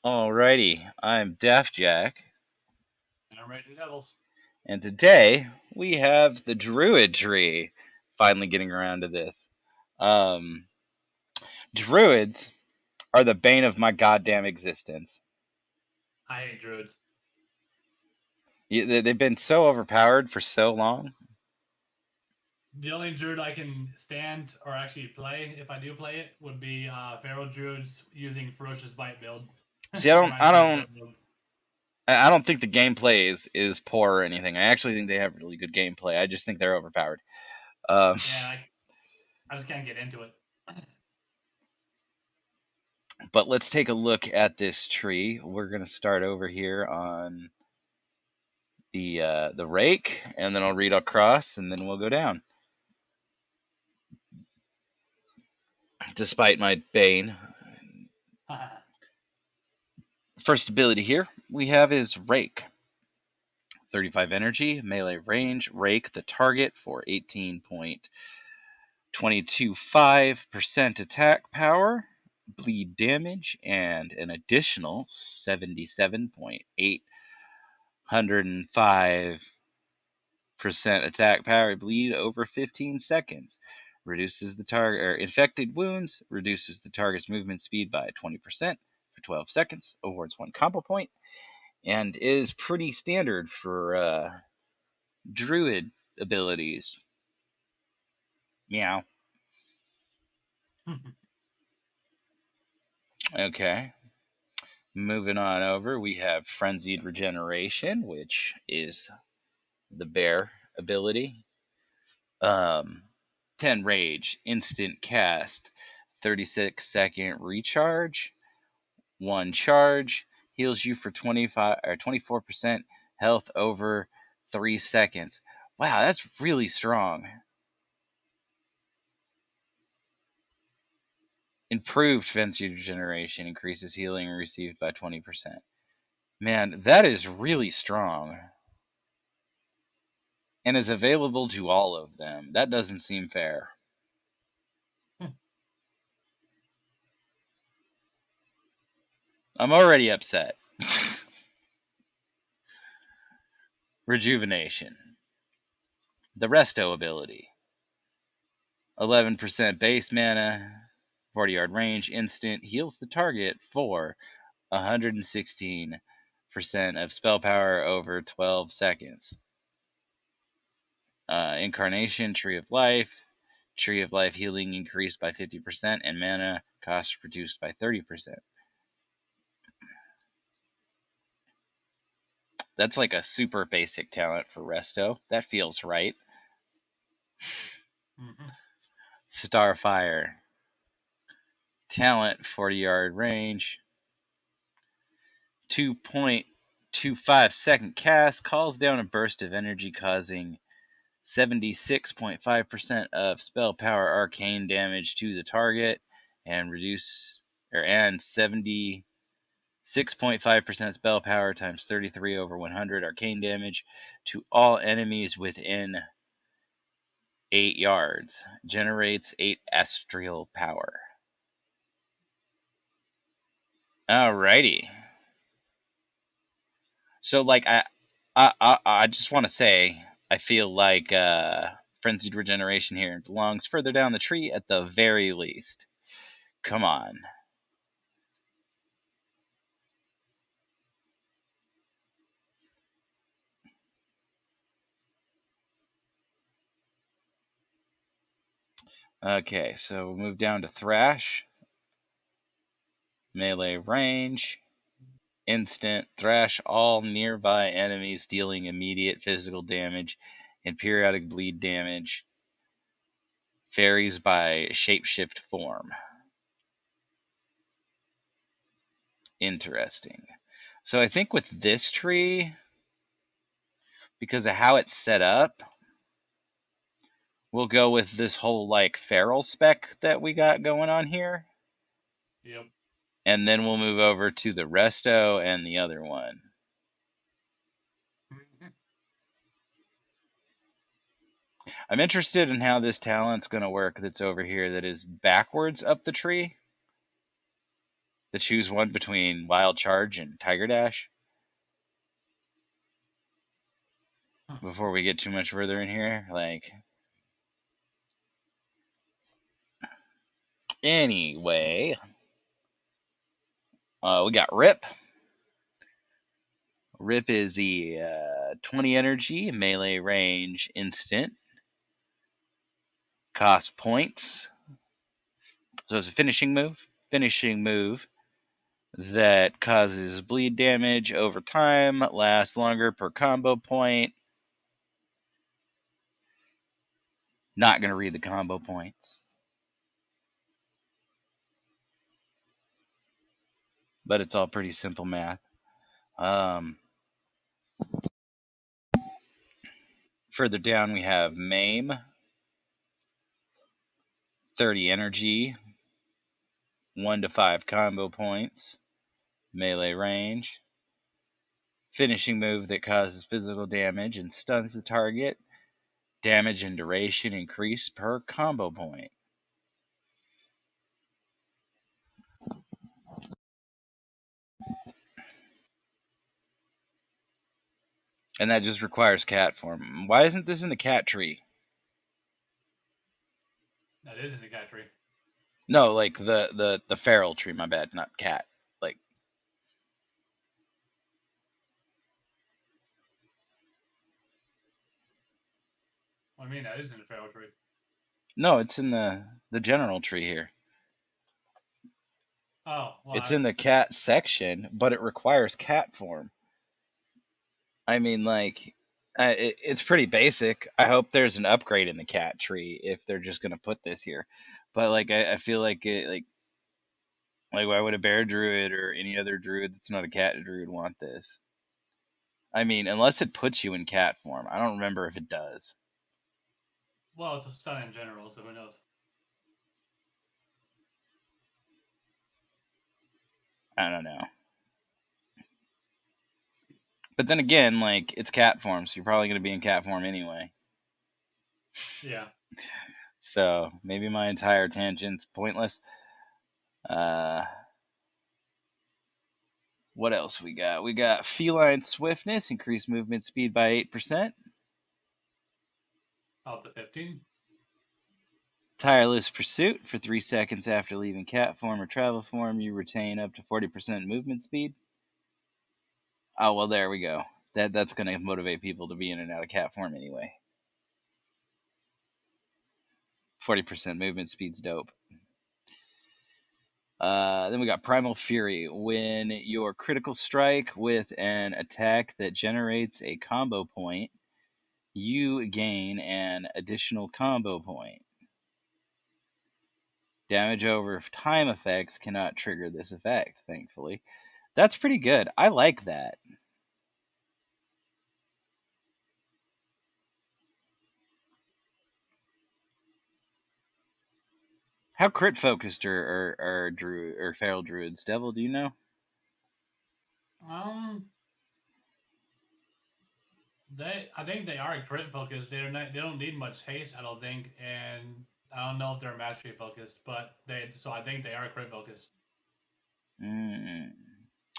Alrighty, I'm Daftjack, And I'm Ragingdevils. and today we have the Druid tree. Finally getting around to this. Um, Druids are the bane of my goddamn existence. I hate druids. They've been so overpowered for so long. The only druid I can stand or actually play, if I do play it, would be feral druids using ferocious bite build. See, I don't, I Reminds me of don't, that build. I don't think the gameplay is poor or anything. I actually think they have really good gameplay. I just think they're overpowered. Um, Yeah, I just can't get into it. but let's take a look at this tree. We're gonna start over here on the rake, and then I'll read across, and then we'll go down. Despite my bane, first ability here we have is rake. 35 energy, melee range, rake the target for 18.225% attack power, bleed damage, and an additional 77.805% attack power bleed over 15 seconds. Reduces the target or infected wounds, reduces the target's movement speed by 20% for 12 seconds, awards 1 combo point, and is pretty standard for druid abilities. Meow. Okay. Moving on over, we have Frenzied Regeneration, which is the bear ability. Um, 10 Rage, instant cast, 36-second recharge, 1 charge, heals you for 25 or 24% health over 3 seconds. Wow, that's really strong. Improved Frenzied Regeneration increases healing received by 20%. Man, that is really strong. And is available to all of them. That doesn't seem fair. I'm already upset. Rejuvenation. The Resto ability. 11% base mana, 40-yard range, instant, heals the target for 116% of spell power over 12 seconds. Incarnation, Tree of Life. Tree of Life healing increased by 50% and mana cost reduced by 30%. That's like a super basic talent for Resto. That feels right. Starfire. Talent, 40-yard range. 2.25-second cast. Calls down a burst of energy causing 76.5% of spell power arcane damage to the target and 76.5% spell power times 33 over 100 arcane damage to all enemies within 8 yards. Generates 8 astral power. Alrighty. So like I just want to say I feel like Frenzied Regeneration here belongs further down the tree at the very least. Come on. Okay, so we'll move down to Thrash. Melee range. Instant. Thrash all nearby enemies, dealing immediate physical damage and periodic bleed damage. Varies by shapeshift form. Interesting. So I think with this tree, because of how it's set up, we'll go with this whole like feral spec that we got going on here. Yep. And then we'll move over to the resto and the other one. I'm interested in how this talent's going to work that's over here that is backwards up the tree. to choose one between Wild Charge and Tiger Dash before we get too much further in here. Like, anyway, we got Rip. Rip is the 20 energy, melee range instant. Cost points. So it's a finishing move. Finishing move that causes bleed damage over time, lasts longer per combo point. Not going to read the combo points. But it's all pretty simple math. Further down we have Maim. 30 energy. 1 to 5 combo points. Melee range. Finishing move that causes physical damage and stuns the target. Damage and duration increase per combo point. And that just requires cat form. Why isn't this in the cat tree? That is in the cat tree. No, like the feral tree, my bad, not cat. Like, What do you mean that is in the feral tree? no, it's in the general tree here. Oh, well, It's in the cat section, but it requires cat form. I mean, like, it's pretty basic. I hope there's an upgrade in the cat tree if they're just gonna put this here. But like, I feel like it, like why would a bear druid or any other druid that's not a cat druid want this? I mean, unless it puts you in cat form. I don't remember if it does. Well, it's a stun in general, so who knows? I don't know. But then again, like, it's cat form, so you're probably going to be in cat form anyway. Yeah. So maybe my entire tangent's pointless. What else we got? We got feline swiftness, increased movement speed by 8%. Out to 15. Tireless pursuit, for 3 seconds after leaving cat form or travel form, you retain up to 40% movement speed. Oh, well, there we go. That's going to motivate people to be in and out of cat form anyway. 40% movement speed's dope. Then we got Primal Fury. When your critical strike with an attack that generates a combo point, you gain an additional combo point. Damage over time effects cannot trigger this effect, thankfully. That's pretty good. I like that. How crit focused are druid or feral druids? Devil, do you know? I think they are crit focused. They don't need much haste, I don't think, and I don't know if they're mastery focused, but so I think they are crit focused.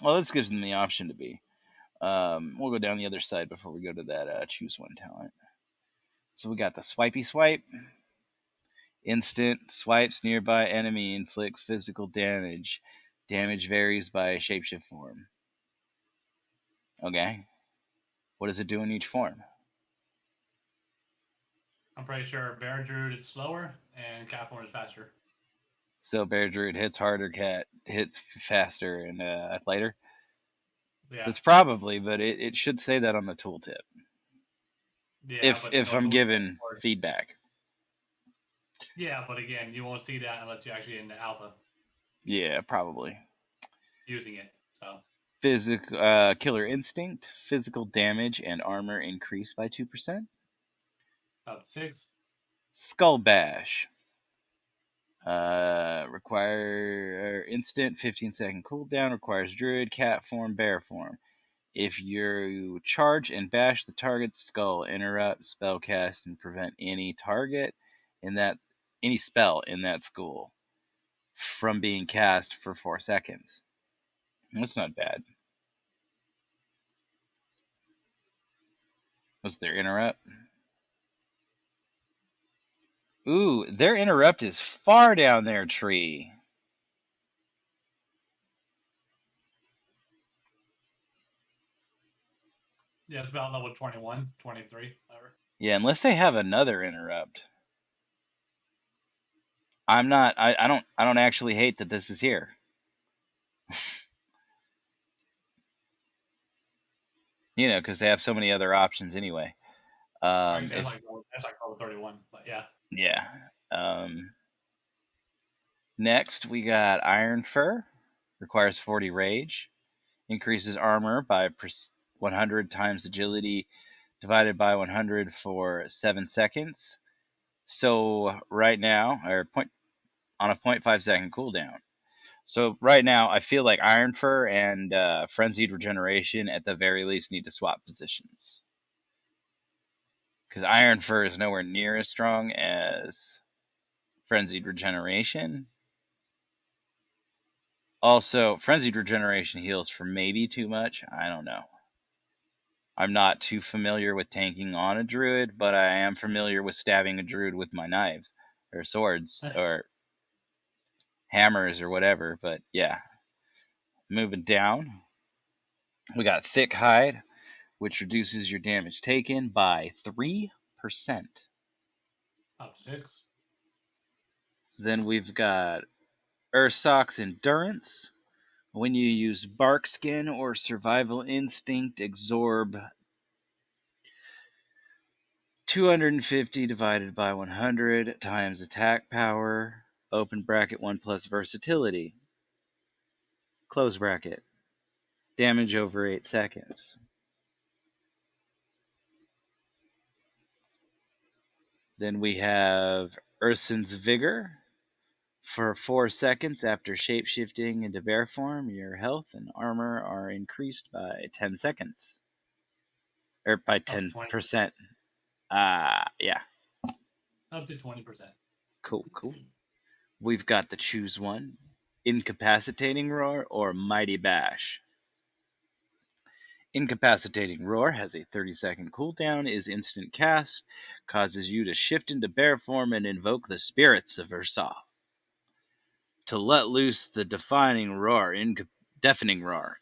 Well, this gives them the option to be. We'll go down the other side before we go to that choose one talent. So we got the swipey swipe. Instant swipes nearby enemy, inflicts physical damage. Damage varies by shapeshift form. Okay. What does it do in each form? I'm pretty sure Bear Druid is slower and Cat form is faster. So Bear Druid hits harder, Cat hits faster and lighter? Yeah. That's probably, but it should say that on the tooltip. Yeah, if I'm given feedback. Yeah, but again, you won't see that unless you're actually in the alpha. Yeah, probably. Using it, so. Physical killer instinct, physical damage and armor increase by 2%. Up 6. Skull bash. Require instant 15-second cooldown. Requires druid, cat form, bear form. If you charge and bash the target's skull, interrupt, spellcast, and prevent any target in that any spell in that school from being cast for 4 seconds. That's not bad. What's their interrupt? Ooh, their interrupt is far down their tree. Yeah, it's about level 21, 23, whatever. Yeah, unless they have another interrupt. I don't actually hate that this is here. You know, because they have so many other options anyway. Actually, that's like level 31, but yeah. Yeah. Next, we got Iron Fur. Requires 40 rage. Increases armor by 100 times agility divided by 100 for 7 seconds. So right now, on a 0.5 second cooldown. So right now, I feel like Iron Fur and Frenzied Regeneration at the very least need to swap positions. Because Iron Fur is nowhere near as strong as Frenzied Regeneration. Also, Frenzied Regeneration heals for maybe too much. I don't know. I'm not too familiar with tanking on a druid, but I am familiar with stabbing a druid with my knives or swords or hammers or whatever. But yeah, moving down, we got Thick Hide, which reduces your damage taken by 3%. Up 6. Then we've got Ursoc's Endurance. When you use Bark Skin or Survival Instinct, absorb 250 divided by 100 times attack power, open bracket 1 plus versatility, close bracket. Damage over 8 seconds. Then we have Ursun's Vigor. For 4 seconds after shapeshifting into bear form, your health and armor are increased by 10 seconds. Or by 10%. Yeah. Up to 20%. Cool. We've got the choose one. Incapacitating Roar or Mighty Bash. Incapacitating Roar has a 30-second cooldown, is instant cast, causes you to shift into bear form and invoke the spirits of Ursa. To let loose the deafening roar,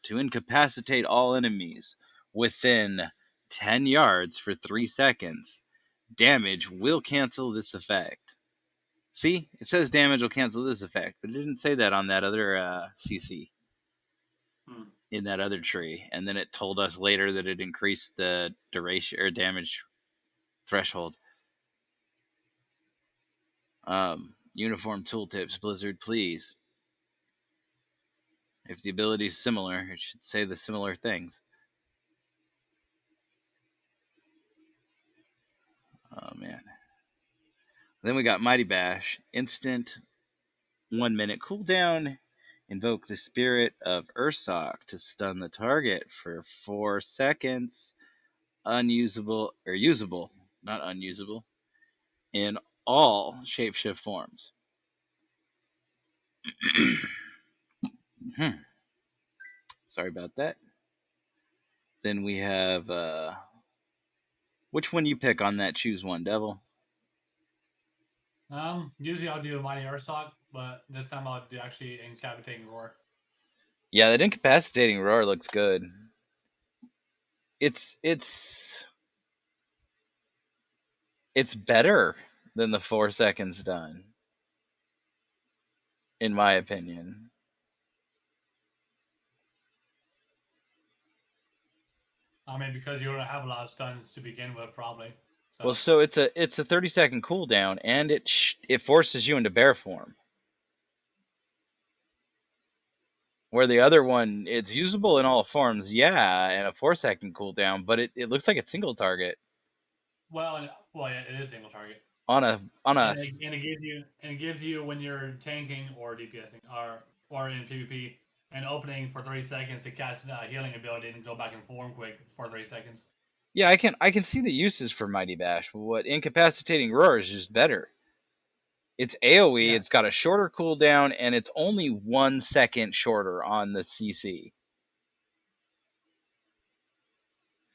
to incapacitate all enemies within 10 yards for 3 seconds. Damage will cancel this effect. See, it says damage will cancel this effect, but it didn't say that on that other CC. In that other tree, and then it told us later that it increased the duration or damage threshold. Uniform tooltips, Blizzard, please. If the ability is similar, it should say the similar things. Oh man. Then we got Mighty Bash, instant 1 minute cooldown. Invoke the spirit of Ursoc to stun the target for 4 seconds. Unusable or usable, not unusable, in all shapeshift forms. Sorry about that. Then we have which one you pick on that choose one, Devil? Usually I'll do a Mighty Ursoc, but this time I'll do actually Incapacitating Roar. Yeah, that Incapacitating Roar looks good. It's better than the 4 seconds done, in my opinion. I mean, because you don't have a lot of stuns to begin with, probably. So. Well, so it's a 30-second cooldown, and it forces you into bear form. Where the other one, it's usable in all forms, yeah, and a 4-second cooldown, but it looks like it's single target. Well, yeah, it is single target. On a and it gives you when you're tanking or DPSing or in PvP an opening for 30 seconds to cast a healing ability and go back and form quick for 30 seconds. Yeah, I can see the uses for Mighty Bash. What Incapacitating Roar is just better. It's AoE, Yeah. it's got a shorter cooldown, and it's only 1 second shorter on the CC.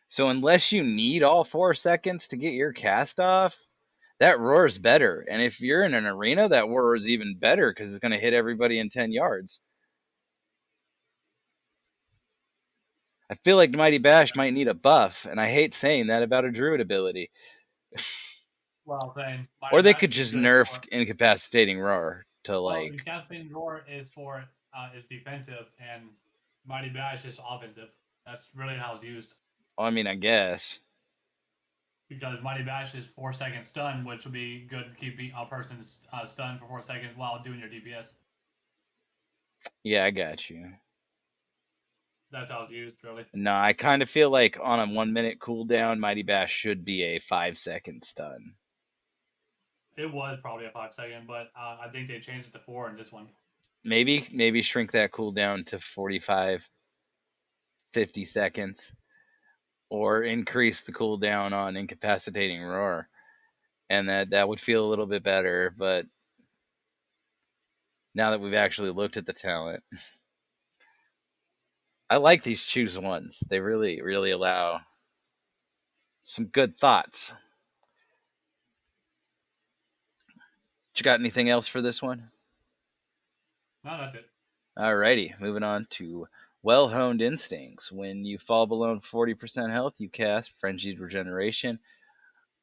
So unless you need all 4 seconds to get your cast off, that roar's better. And if you're in an arena, that roar is even better because it's going to hit everybody in 10 yards. I feel like Mighty Bash might need a buff, and I hate saying that about a druid ability. Well, then Or Mighty they Bash could is just good nerf for. incapacitating roar to Well, like. Incapacitating Roar is for is defensive, and Mighty Bash is offensive. That's really how it's used. I mean, I guess. Because Mighty Bash is 4 second stun, which would be good to keep a person stunned for 4 seconds while doing your DPS. Yeah, I got you. That's how it's used, really. No, I kind of feel like on a 1 minute cooldown, Mighty Bash should be a 5 second stun. It was probably a 5 second, but I think they changed it to 4 in this one. Maybe shrink that cooldown to 45, 50 seconds, or increase the cooldown on incapacitating roar, and that would feel a little bit better. But now that we've actually looked at the talent, I like these choose ones. They really allow some good thoughts. You got anything else for this one? No, that's it. Alrighty, moving on to Well-Honed Instincts. When you fall below 40% health, you cast Frenzied Regeneration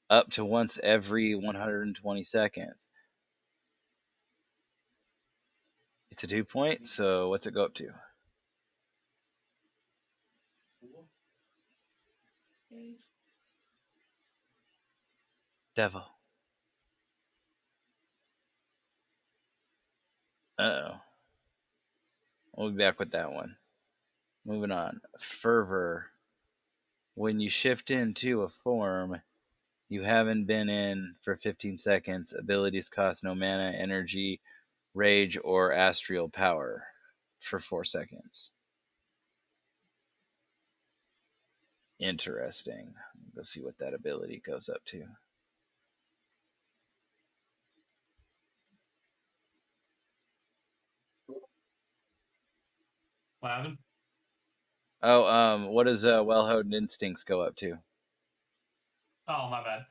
up to once every 120 seconds. It's a 2-point, so what's it go up to? Devil. Uh-oh. We'll be back with that one. Moving on. Fervor. When you shift into a form you haven't been in for 15 seconds, abilities cost no mana, energy, rage, or astral power for 4 seconds. Interesting. Let's see what that ability goes up to. What happened? Oh, what does Well-Honed Instincts go up to? Oh, my bad.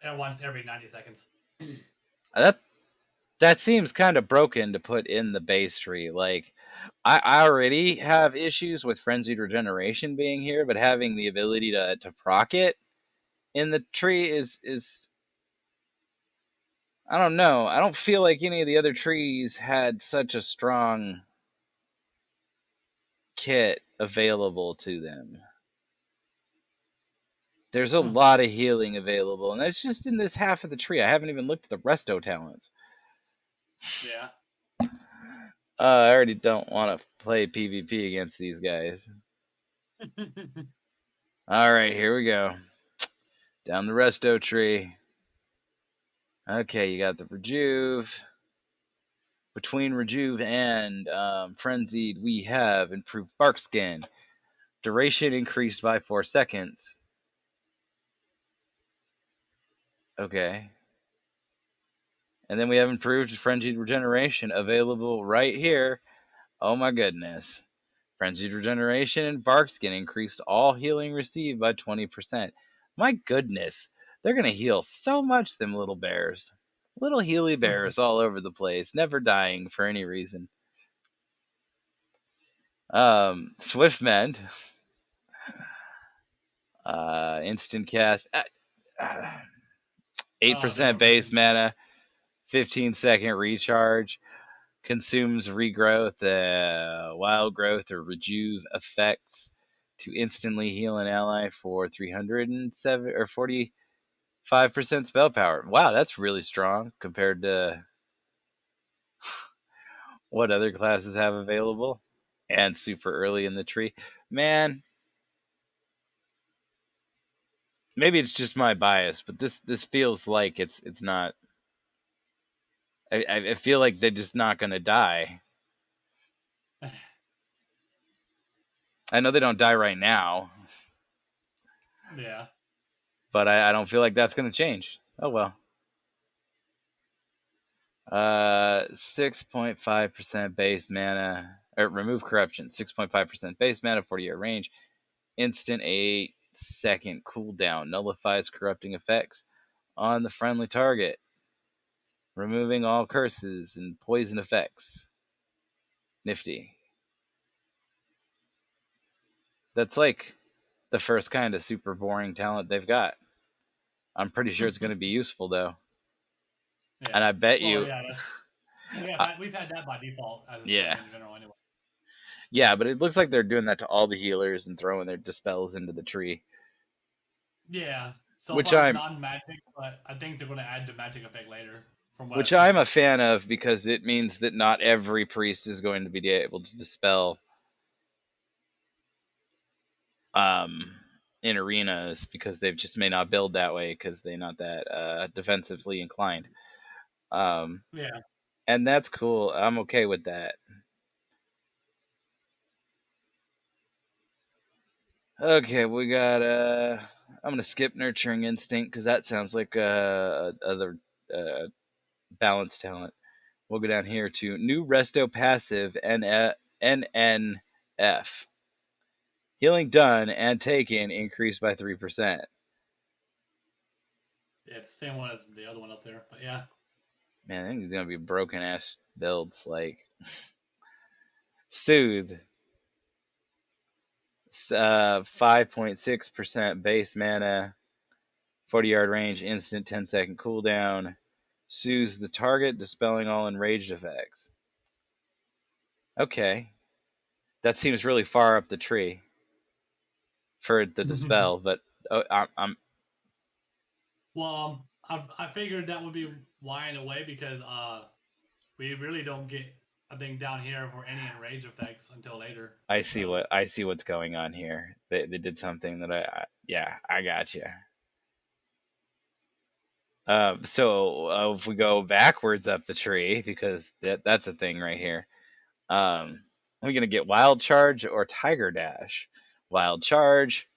And once every 90 seconds. That seems kind of broken to put in the base tree. Like, I already have issues with Frenzied Regeneration being here, but having the ability to proc it in the tree is I don't know. I don't feel like any of the other trees had such a strong kit available to them. There's a lot of healing available, and that's just in this half of the tree. I haven't even looked at the resto talents. Yeah. I already don't want to play PvP against these guys. Alright, here we go. Down the resto tree. Okay, you got the Rejuve. Between Rejuve and Frenzied, we have improved Bark Skin. Duration increased by 4 seconds. Okay. And then we have improved Frenzied Regeneration available right here. Oh my goodness. Frenzied Regeneration and Bark Skin increased all healing received by 20%. My goodness. They're going to heal so much, them little bears. Little healy bears all over the place, never dying for any reason. Swift Mend. Instant cast. 8% base mana. 15-second recharge. Consumes regrowth, wild growth, or rejuve effects to instantly heal an ally for 307 or 45% spell power. Wow, that's really strong compared to what other classes have available. And super early in the tree. Man, maybe it's just my bias, but this feels like it's not. I feel like they're just not gonna die. I know they don't die right now, Yeah. but I don't feel like that's gonna change. Oh well. 6.5% base mana, or remove corruption. 6.5% base mana, 40-yard range. Instant 8-second cooldown. Nullifies corrupting effects on the friendly target. Removing all curses and poison effects. Nifty. That's like the first kind of super boring talent they've got. I'm pretty sure it's going to be useful though. Yeah. And I bet Well, you. yeah, that's we've had that by default as Yeah. in general anyway. Yeah, but it looks like they're doing that to all the healers and throwing their dispels into the tree. Yeah. So Which far it's I'm non-magic, but I think they're going to add the magic effect later, from what I've which I'm seen. a fan of because it means that not every priest is going to be able to dispel um in arenas because they just may not build that way because they're not that defensively inclined. Um Yeah. and that's cool. I'm okay with that. Okay, we got I'm gonna skip nurturing instinct because that sounds like other uh balanced talent. We'll go down here to new resto passive NNF. Healing done and taken increased by 3%. Yeah, it's the same one as the other one up there. But yeah. Man, I think it's gonna be broken ass builds like soothe. 5.6% base mana, 40-yard range, instant 10-second cooldown. Soothes the target, dispelling all enraged effects. Okay, that seems really far up the tree for the dispel, but I'm Well, I figured that would be why in a way because we really don't get a thing down here for any enrage effects until later. So I see what's going on here. They did something that yeah, I got you. If we go backwards up the tree, because that's a thing right here. We're gonna get wild charge or tiger dash. Wild charge,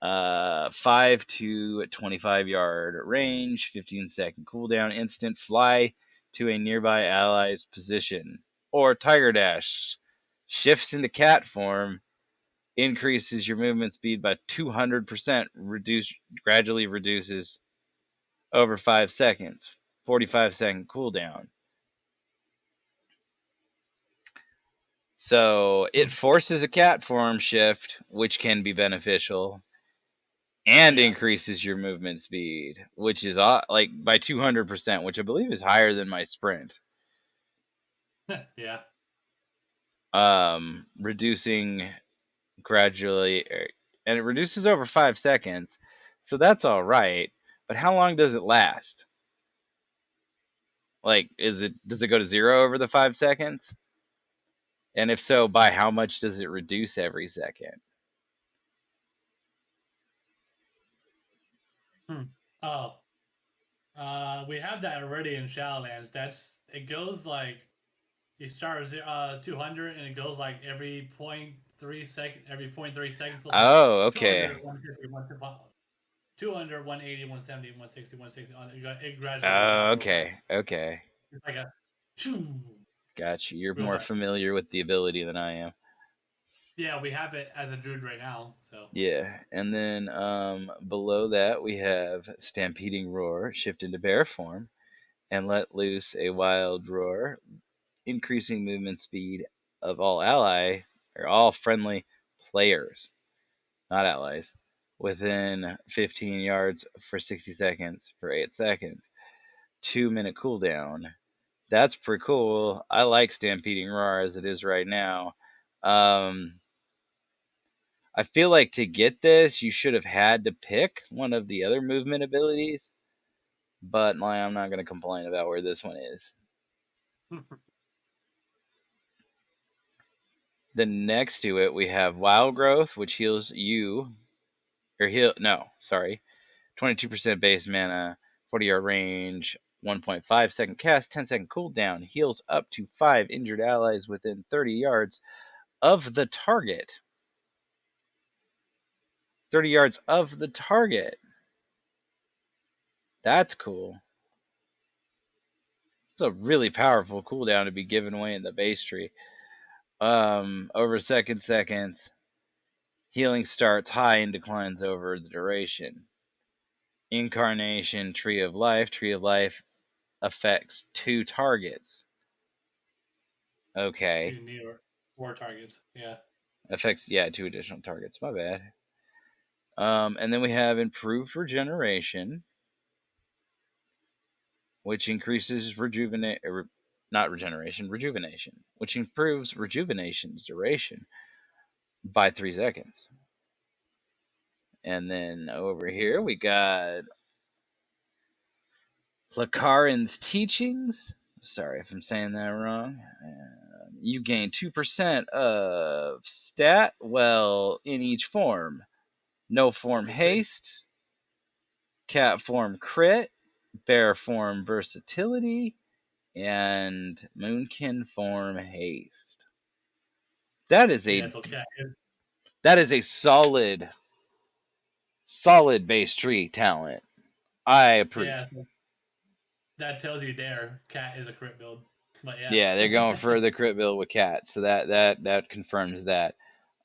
5 to 25-yard range, 15-second cooldown, instant fly to a nearby ally's position. Or tiger dash, shifts into cat form, increases your movement speed by 200%, gradually reduces over 5 seconds, 45-second cooldown. So it forces a cat form shift, which can be beneficial, and yeah. increases your movement speed, which is like by 200%, which I believe is higher than my sprint. Yeah. Reducing gradually, and it reduces over 5 seconds, so that's all right. But how long does it last? Like, does it go to 0 over the 5 seconds? And if so, by how much does it reduce every second? Hmm. Oh, we have that already in Shadowlands. It goes like you start with 200 and it goes like every 0.3 second, every 0.3 seconds goes from Oh, 200, okay. 150, 200, 180, 170, 160, 160. It gradually goes down Oh, real fast. okay. Okay. It's like a shoo, Gotcha. You're real more fast. familiar with the ability than I am. Yeah, we have it as a druid right now. So Yeah. And then below that we have Stampeding Roar, shift into bear form, and let loose a wild roar, increasing movement speed of all friendly players, not allies, within 15 yards for 60 seconds for 8 seconds. 2-minute cooldown. That's pretty cool. I like Stampeding Roar as it is right now. Um, I feel like to get this, you should have had to pick one of the other movement abilities, but I'm not going to complain about where this one is. Then next to it, we have Wild Growth, which heals you, or heal, no, sorry, 22% base mana, 40-yard range, 1.5-second cast, 10-second cooldown, heals up to 5 injured allies within 30 yards of the target. 30 yards of the target. That's cool. It's a really powerful cooldown to be given away in the base tree. Over seconds. Healing starts high and declines over the duration. Incarnation, Tree of Life. Tree of Life affects 2 targets. Okay. 2 near 4 targets. Yeah. Affects, 2 additional targets. My bad. And then we have Improved Regeneration, which increases rejuvenation, which improves rejuvenation's duration by 3 seconds. And then over here we got Lakarin's Teachings. Sorry if I'm saying that wrong. You gain 2% of stat well in each form. No form haste, cat form crit, bear form versatility, and moonkin form haste. That is a solid base tree talent. I approve. Yeah, so that tells you there, cat is a crit build. But yeah. Yeah, they're going for the crit build with cat, so that confirms that.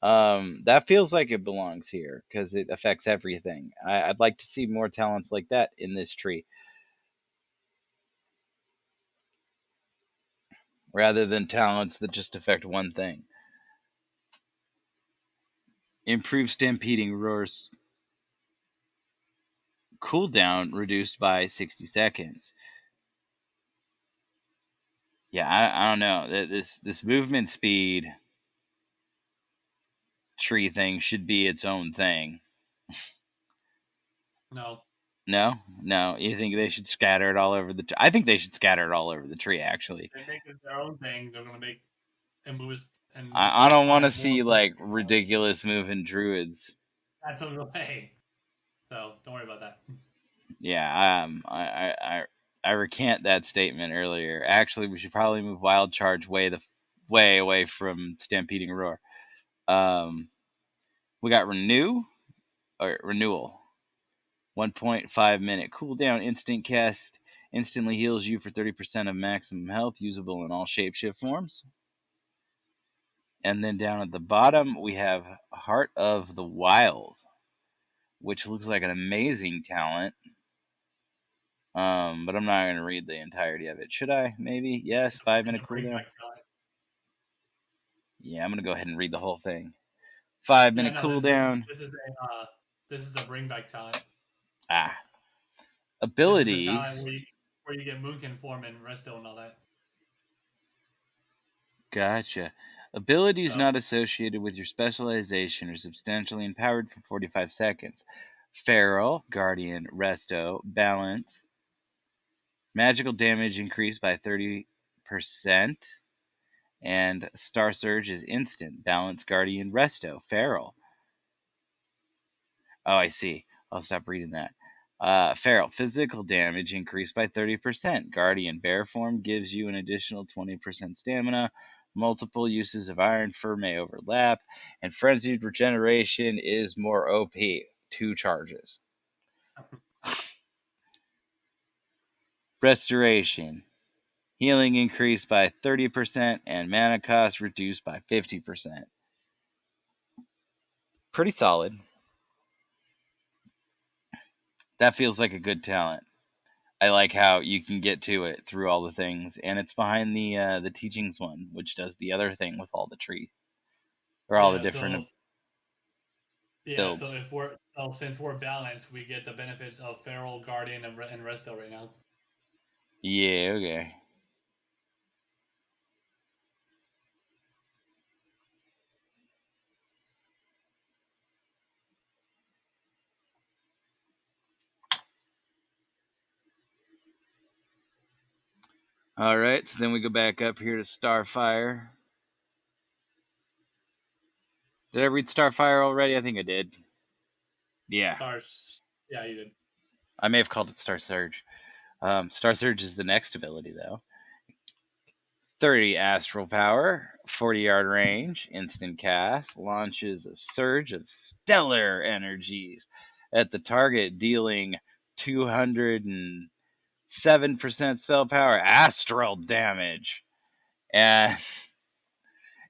That feels like it belongs here because it affects everything. I'd like to see more talents like that in this tree, rather than talents that just affect one thing. Improve Stampeding Roar's cooldown reduced by 60 seconds. Yeah, I don't know. This movement speed tree thing should be its own thing. No. No. You think they should scatter it all over the? I think they should scatter it all over the tree. Actually, They make it their own thing. They're gonna make and moves and I don't want to find see more. like ridiculous moving druids. That's on the way. So don't worry about that. Yeah, I recant that statement earlier. Actually, we should probably move Wild Charge way away from Stampeding Roar. We got Renewal. 1.5 minute cooldown, instant cast, instantly heals you for 30% of maximum health, usable in all shapeshift forms. And then down at the bottom, we have Heart of the Wild, which looks like an amazing talent. But I'm not going to read the entirety of it. Should I? Maybe? Yes, 5 minute cooldown. Yeah, I'm going to go ahead and read the whole thing. 5 minute cooldown. This is the bring back talent. Abilities. This is the talent where you get Moonkin form and Resto and all that. Gotcha. Abilities not associated with your specialization are substantially empowered for 45 seconds. Feral, Guardian, Resto, Balance. Magical damage increased by 30%. And Star Surge is instant. Balance, Guardian, Resto, Feral. Oh, I see. I'll stop reading that. Feral, physical damage increased by 30%. Guardian, Bear form gives you an additional 20% stamina. Multiple uses of Iron Fur may overlap. And Frenzied Regeneration is more OP. 2 charges. Restoration. Healing increased by 30% and mana cost reduced by 50%. Pretty solid. That feels like a good talent. I like how you can get to it through all the things, and it's behind the teachings one, which does the other thing with all the tree, or all the different builds. So since we're balanced, we get the benefits of Feral, Guardian, and Resto right now. Yeah. Okay. All right, so then we go back up here to Starfire. Did I read Starfire already? I think I did. Yeah. Yeah, you did. I may have called it Star Surge. Star Surge is the next ability, though. 30 astral power, 40-yard range, instant cast, launches a surge of stellar energies at the target, dealing 200 7% spell power, astral damage, and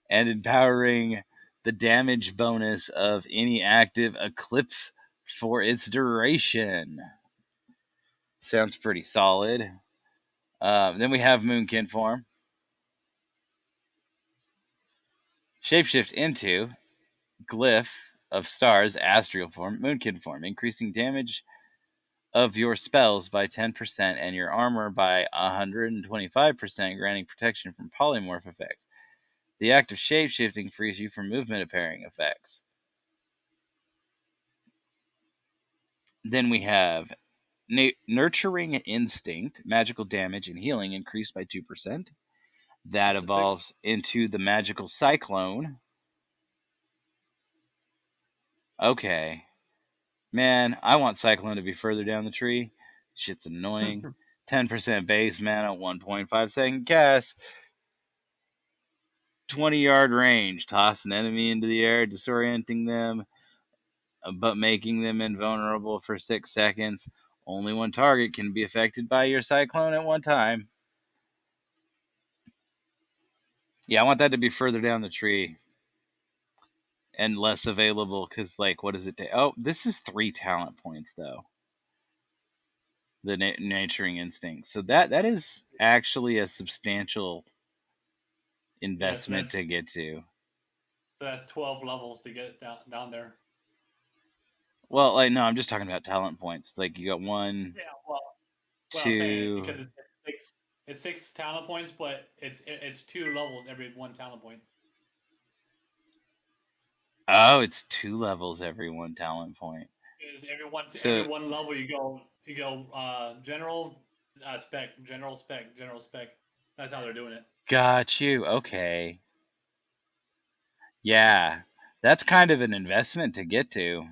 empowering the damage bonus of any active eclipse for its duration. Sounds pretty solid. Then we have Moonkin form. Shapeshift into Glyph of Stars, Astral form, Moonkin form, increasing damage of your spells by 10% and your armor by 125%, granting protection from polymorph effects. The act of shapeshifting frees you from movement pairing effects. Then we have Nurturing Instinct, magical damage and healing increased by 2%. That evolves into the Magical Cyclone. Okay. Man, I want Cyclone to be further down the tree. Shit's annoying. 10% base mana, 1.5-second cast. 20-yard range. Toss an enemy into the air, disorienting them, but making them invulnerable for 6 seconds. Only one target can be affected by your Cyclone at one time. Yeah, I want that to be further down the tree. And less available, because, like, what does it take? Oh, this is 3 talent points, though. The Nurturing Instinct. So that is actually a substantial investment to get to. So that's 12 levels to get down there. Well, like, no, I'm just talking about talent points. Like, you got 1, Yeah, well, 2. I'm saying because it's 6 talent points, but it's 2 levels every 1 talent point. Oh, it's 2 levels every 1 talent point. Is every one level you go general spec, general spec, general spec. That's how they're doing it. Got you. Okay. Yeah, that's kind of an investment to get to.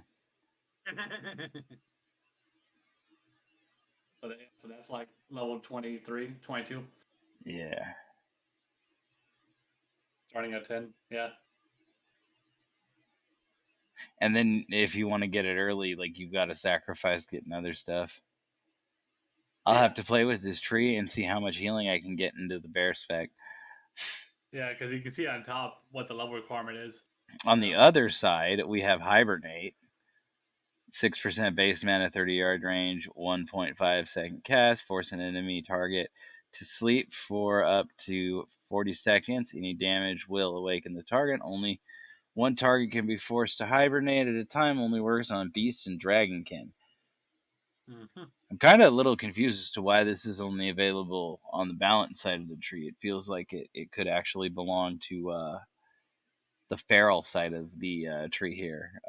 So that's like level 23, 22. Yeah. Starting at 10. Yeah. And then if you want to get it early, like, you've got to sacrifice getting other stuff. I'll have to play with this tree and see how much healing I can get into the bear spec. Yeah, because you can see on top what the level requirement is. On the other side, we have Hibernate. 6% base mana, 30-yard range, 1.5-second cast. Force an enemy target to sleep for up to 40 seconds. Any damage will awaken the target. Only one target can be forced to hibernate at a time. Only works on beasts and dragonkin. Mm-hmm. I'm kind of a little confused as to why this is only available on the balance side of the tree. It feels like it could actually belong to the feral side of the tree here.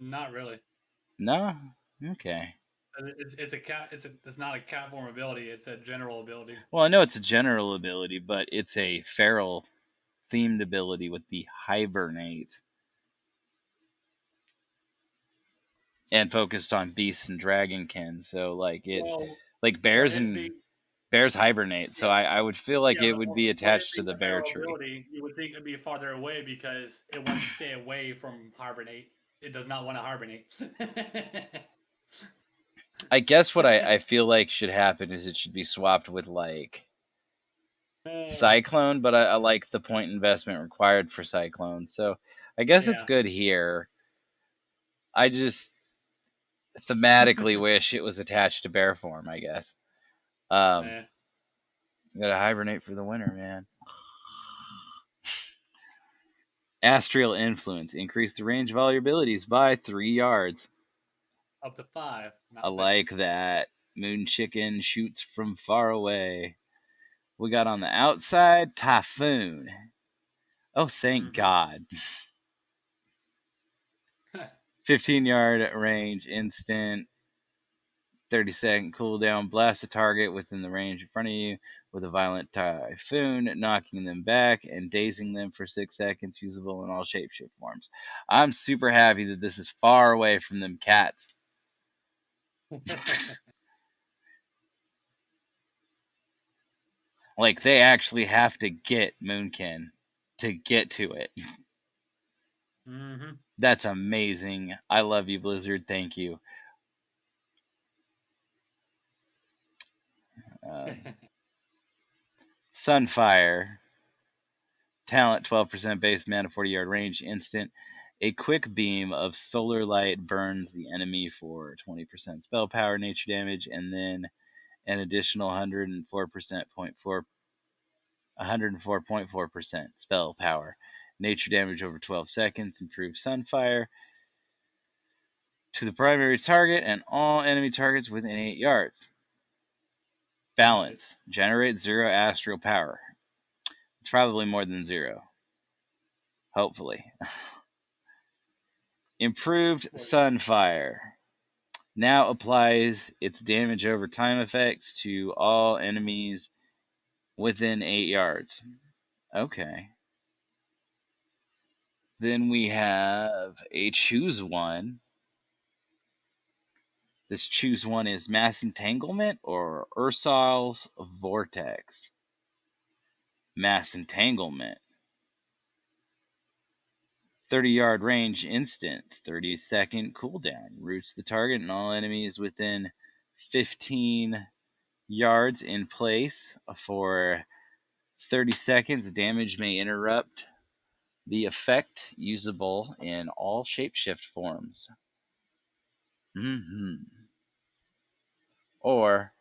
Not really. No? Okay. It's not a cat form ability. It's a general ability. Well, I know it's a general ability, but it's a feral themed ability with the hibernate. And focused on beasts and dragonkin. So like bears hibernate. So I would feel like it would be attached to the bear tree. Ability, you would think it'd be farther away because it wants to stay away from hibernate. It does not want to hibernate. I guess what I feel like should happen is it should be swapped with, like, Cyclone, but I like the point investment required for Cyclone. So I guess it's good here. I just thematically wish it was attached to bear form, I guess. Gotta hibernate for the winter, man. Astral Influence. Increase the range of all your abilities by 3 yards. Up to 5. I like that. Moon Chicken shoots from far away. We got on the outside Typhoon. Oh, thank God. 15-yard range, instant, 30-second cooldown. Blast a target within the range in front of you with a violent typhoon, knocking them back and dazing them for 6 seconds, usable in all shapeshift forms. I'm super happy that this is far away from them cats. Like, they actually have to get Moonkin to get to it. That's amazing. I love you, Blizzard. Thank you. Sunfire. Talent 12% base mana, 40-yard range, instant. A quick beam of solar light burns the enemy for 20% spell power, nature damage, and then an additional 104.4% spell power, nature damage over 12 seconds. Improves Sunfire to the primary target and all enemy targets within 8 yards. Balance. Nice. Generate 0 astral power. It's probably more than 0. Hopefully. Improved Sunfire. Now applies its damage over time effects to all enemies within 8 yards. Okay. Then we have a choose one. This choose one is Mass Entanglement or Ursal's Vortex. Mass Entanglement. 30-yard range instant, 30-second cooldown. Roots the target and all enemies within 15 yards in place for 30 seconds. Damage may interrupt the effect, usable in all shapeshift forms. Or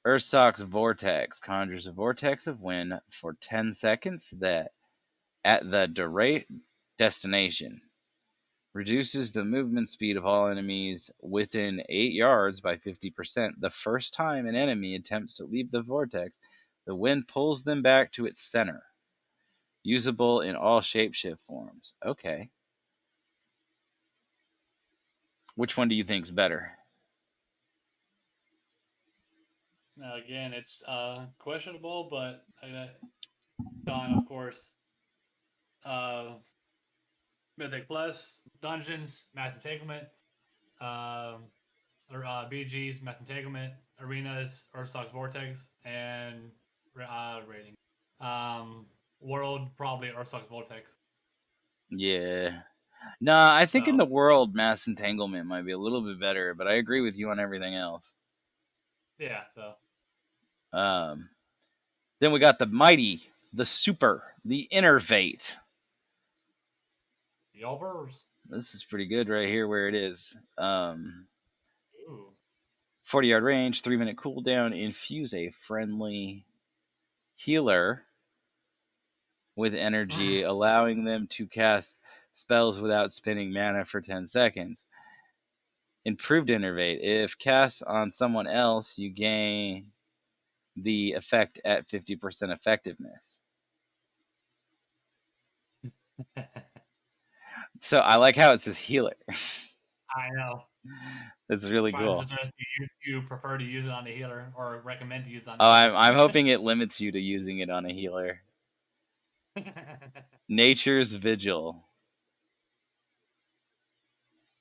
Ursoc's Vortex conjures a vortex of wind for 10 seconds that, at the destination, reduces the movement speed of all enemies within 8 yards by 50%. The first time an enemy attempts to leave the vortex, the wind pulls them back to its center. Usable in all shapeshift forms. Okay. Which one do you think's better? Again, it's questionable, but Don, of course, Mythic Plus, Dungeons, Mass Entanglement, BGs, Mass Entanglement, Arenas, Earthstock's Vortex, and Rating. World, probably Earthstock's Vortex. Yeah. Nah, I think in the world, Mass Entanglement might be a little bit better, but I agree with you on everything else. Yeah, so. Then we got the Mighty, the Super, the Innervate. The Overs. This is pretty good right here where it is. Ooh. 40-yard range, 3-minute cooldown. Infuse a friendly healer with energy, allowing them to cast spells without spending mana for 10 seconds. Improved Innervate. If cast on someone else, you gain the effect at 50% effectiveness. So I like how it says healer. I know. That's really cool. You prefer to use it on the healer, or recommend to use it on the healer. I'm hoping it limits you to using it on a healer. Nature's Vigil.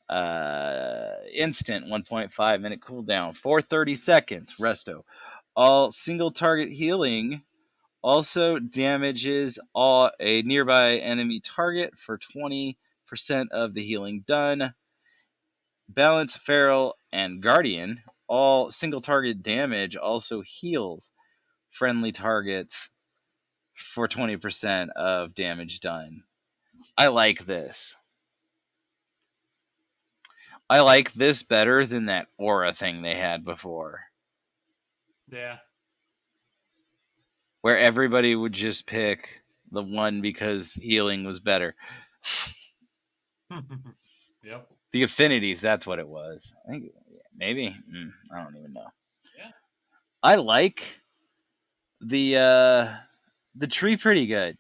Instant 1.5 minute cooldown for 30 seconds. Resto. All single target healing also damages a nearby enemy target for 20% of the healing done. Balance, Feral, and Guardian. All single target damage also heals friendly targets for 20% of damage done. I like this. I like this better than that aura thing they had before. Yeah. Where everybody would just pick the one because healing was better. Yep. The affinities, that's what it was. I think maybe. I don't even know. Yeah. I like the tree pretty good.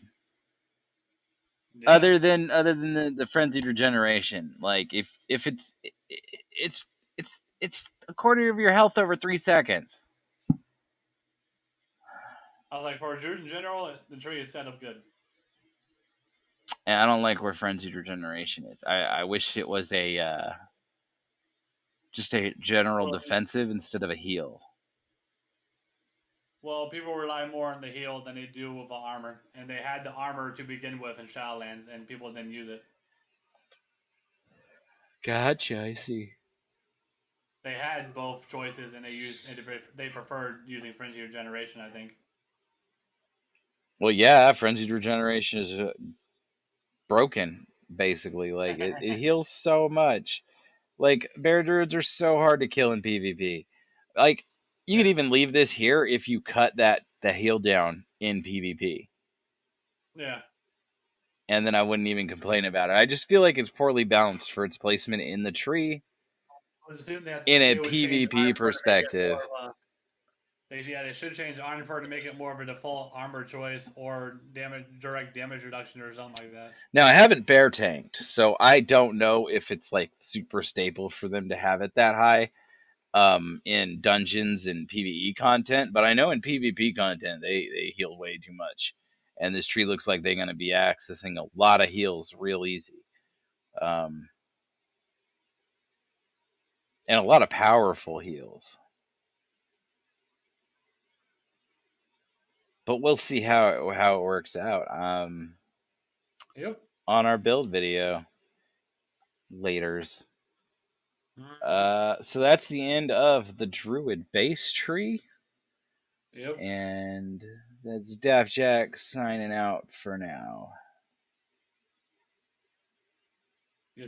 Yeah. Other than the frenzied regeneration, like if it's a quarter of your health over 3 seconds. I was like, for a druid in general, the tree is set up good. And I don't like where frenzied regeneration is. I wish it was just a general defensive instead of a heal. Well, people rely more on the heal than they do with the armor, and they had the armor to begin with in Shadowlands, and people didn't use it. Gotcha, I see. They had both choices, and they preferred using Frenzy Regeneration, I think. Well, yeah, Frenzied Regeneration is broken, basically. Like, it heals so much. Like, Bear Druids are so hard to kill in PvP. Like, you could Yeah. even leave this here if you cut that heal down in PvP. Yeah. And then I wouldn't even complain about it. I just feel like it's poorly balanced for its placement in the tree I would assume that in a they would change PvP Ironfur to make it more perspective. of a. They should change Ironfur to make it more of a default armor choice or direct damage reduction or something like that. Now, I haven't bear tanked, so I don't know if it's like super stable for them to have it that high in dungeons and PvE content, but I know in PvP content they heal way too much. And this tree looks like they're going to be accessing a lot of heals real easy. Um, and a lot of powerful heals. But we'll see how it works out Yep. on our build video laters. So that's the end of the Druid base tree. Yep. And that's Daftjack signing out for now.